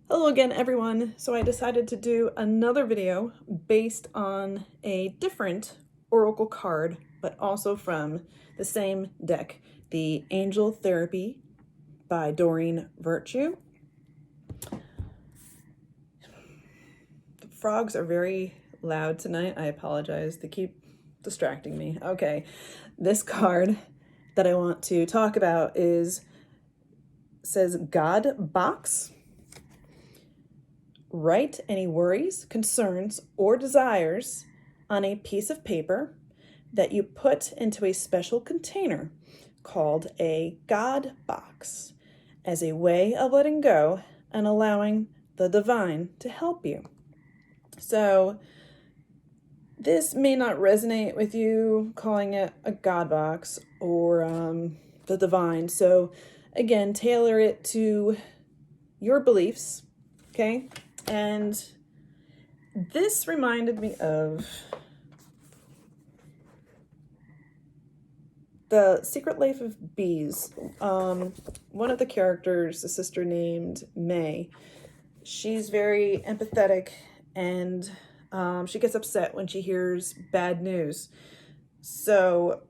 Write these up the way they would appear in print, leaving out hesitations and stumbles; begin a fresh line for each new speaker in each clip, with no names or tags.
Hello again, everyone. So I decided to do another video based on a different oracle card, but also from the same deck, the Angel Therapy by Doreen Virtue. The frogs are very loud tonight. I apologize. They keep distracting me. Okay, this card that I want to talk about says God Box. Write any worries, concerns, or desires on a piece of paper that you put into a special container called a God box as a way of letting go and allowing the divine to help you. So this may not resonate with you calling it a God box or the divine. So again, tailor it to your beliefs, okay? And this reminded me of The Secret Life of Bees. One of the characters, a sister named May, she's very empathetic and she gets upset when she hears bad news. So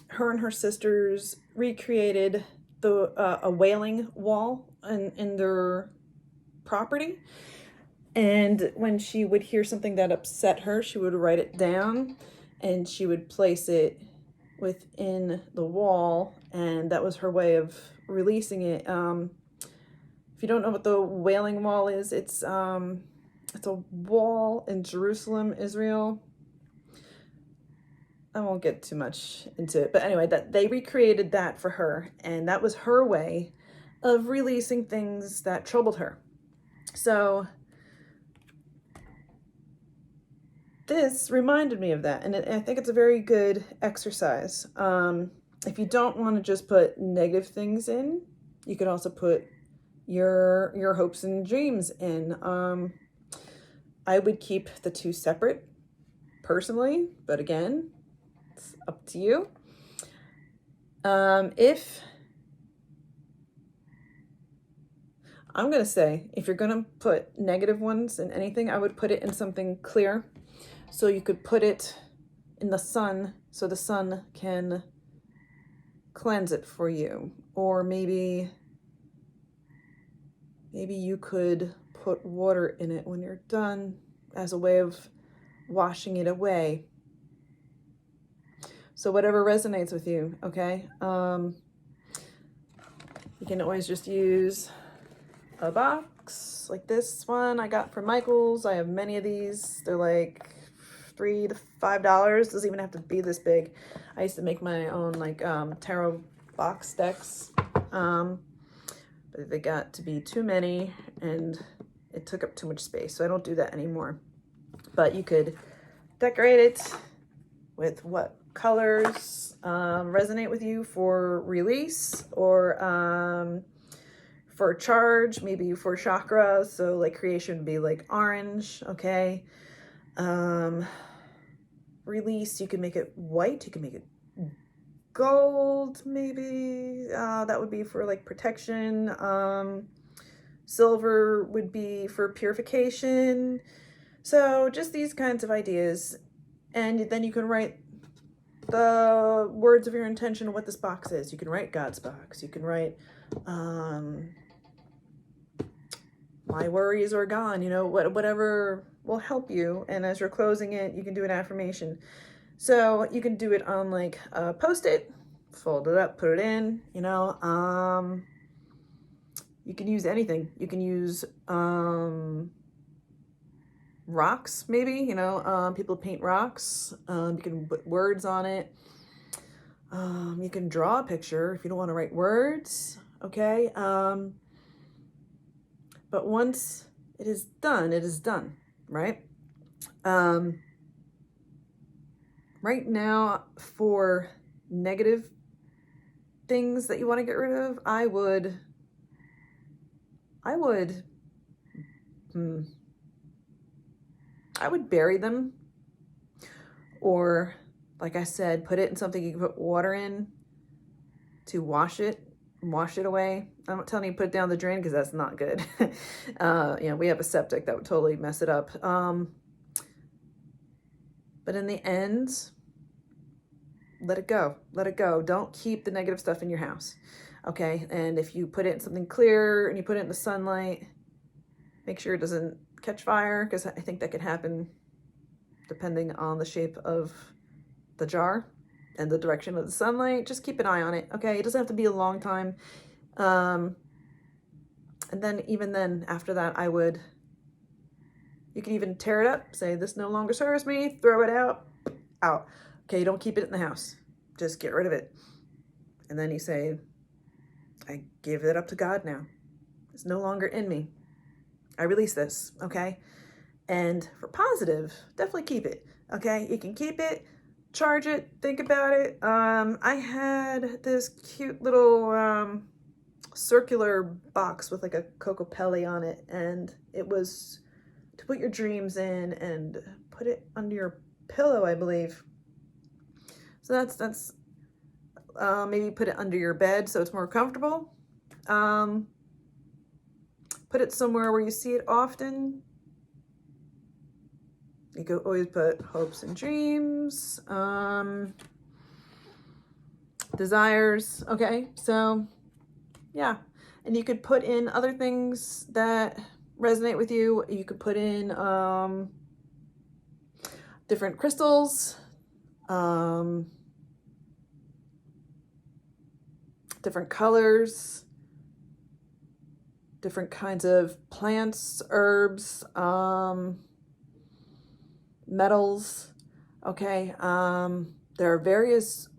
her and her sisters recreated a wailing wall in their property. And when she would hear something that upset her, she would write it down and she would place it within the wall, and that was her way of releasing it. If you don't know what the Wailing Wall is, it's a wall in Jerusalem, Israel. I won't get too much into it, but anyway, that they recreated that for her, and that was her way of releasing things that troubled her. So this reminded me of that, and I think it's a very good exercise. If you don't want to just put negative things in, you could also put your hopes and dreams in. I would keep the two separate personally, but again, it's up to you. If I'm going to say, if you're going to put negative ones in anything, I would put it in something clear. So you could put it in the sun so the sun can cleanse it for you. Or maybe you could put water in it when you're done as a way of washing it away. So whatever resonates with you, okay? You can always just use a box like this one I got from Michael's. I have many of these. They're like $3 to $5. Doesn't even have to be this big. I used to make my own like tarot box decks, but they got to be too many and it took up too much space, so I don't do that anymore. But you could decorate it with what colors resonate with you for release, or for charge, maybe for chakra. So like creation would be like orange, okay? Release, you can make it white, you can make it gold, maybe. That would be for like protection. Silver would be for purification. So just these kinds of ideas. And then you can write the words of your intention of what this box is. You can write God's box. You can write, my worries are gone, you know, whatever will help you. And as you're closing it, you can do an affirmation. So you can do it on like a Post-it, fold it up, put it in, you know. You can use anything. You can use rocks, maybe, you know, people paint rocks. You can put words on it. You can draw a picture if you don't want to write words, okay? But once it is done, right? Right now, for negative things that you want to get rid of, I would bury them, or like I said, put it in something you can put water in to wash it wash it away. I'm not telling you to put it down the drain because that's not good. You know, we have a septic that would totally mess it up. But in the end, let it go. Let it go. Don't keep the negative stuff in your house. Okay? And if you put it in something clear and you put it in the sunlight, make sure it doesn't catch fire, because I think that could happen depending on the shape of the jar and the direction of the sunlight. Just keep an eye on it. Okay? It doesn't have to be a long time. And then even then, after that, you can even tear it up, say, this no longer serves me, throw it out. Okay, don't keep it in the house. Just get rid of it. And then you say, I give it up to God now. It's no longer in me. I release this, okay? And for positive, definitely keep it, okay? You can keep it, charge it, think about it. I had this cute little circular box with like a Cocopelli on it, and it was to put your dreams in and put it under your pillow, I believe. So that's maybe put it under your bed so it's more comfortable. Put it somewhere where you see it often. You could always put hopes and dreams, desires. Okay, so yeah. And you could put in other things that resonate with you. You could put in different crystals, different colors, different kinds of plants, herbs, metals. Okay, there are various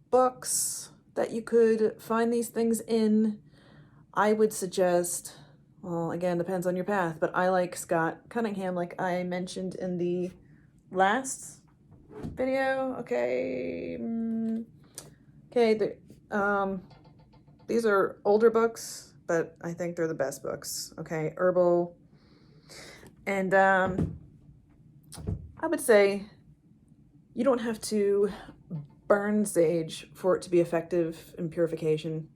books that you could find these things in. I would suggest, well, again, depends on your path, but I like Scott Cunningham, like I mentioned in the last video. Okay, these are older books, but I think they're the best books. Okay, herbal, and I would say you don't have to burn sage for it to be effective in purification.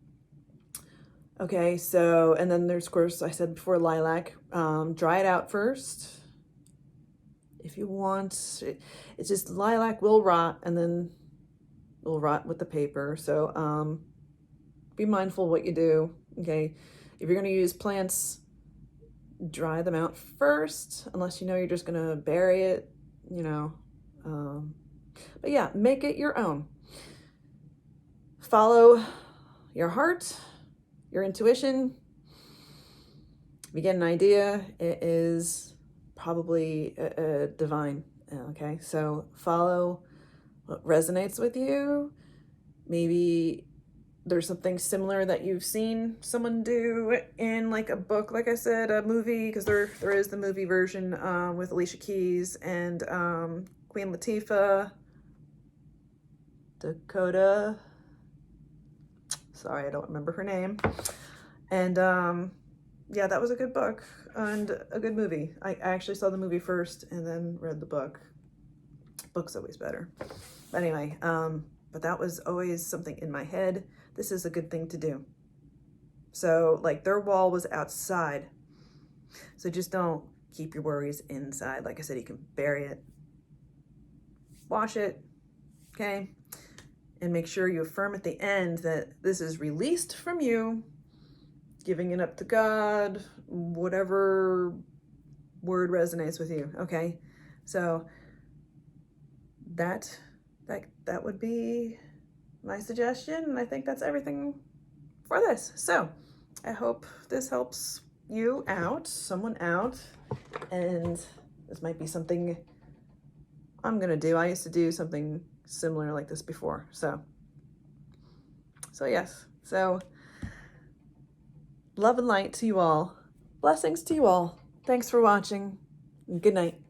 Okay, so, and then there's, of course, I said before, lilac. Dry it out first. If you want, it's just lilac will rot, and then will rot with the paper. So be mindful what you do. Okay, if you're going to use plants, dry them out first, unless you know you're just going to bury it, you know. But yeah, make it your own. Follow your heart, your intuition. If you get an idea, it is probably divine. Okay, so follow what resonates with you. Maybe there's something similar that you've seen someone do in like a book, like I said, a movie, because there is the movie version with Alicia Keys and Queen Latifah, Dakota. Sorry, I don't remember her name. And yeah, that was a good book and a good movie. I actually saw the movie first and then read the book. Book's always better. But anyway, but that was always something in my head. This is a good thing to do. So like their wall was outside. So just don't keep your worries inside. Like I said, you can bury it, wash it, okay? And make sure you affirm at the end that this is released from you, giving it up to God, whatever word resonates with you, okay? So that would be my suggestion, and I think that's everything for this. So I hope this helps you out, someone out, and this might be something I'm gonna do. I used to do something similar like this before. So yes. So love and light to you all. Blessings to you all. Thanks for watching, and good night.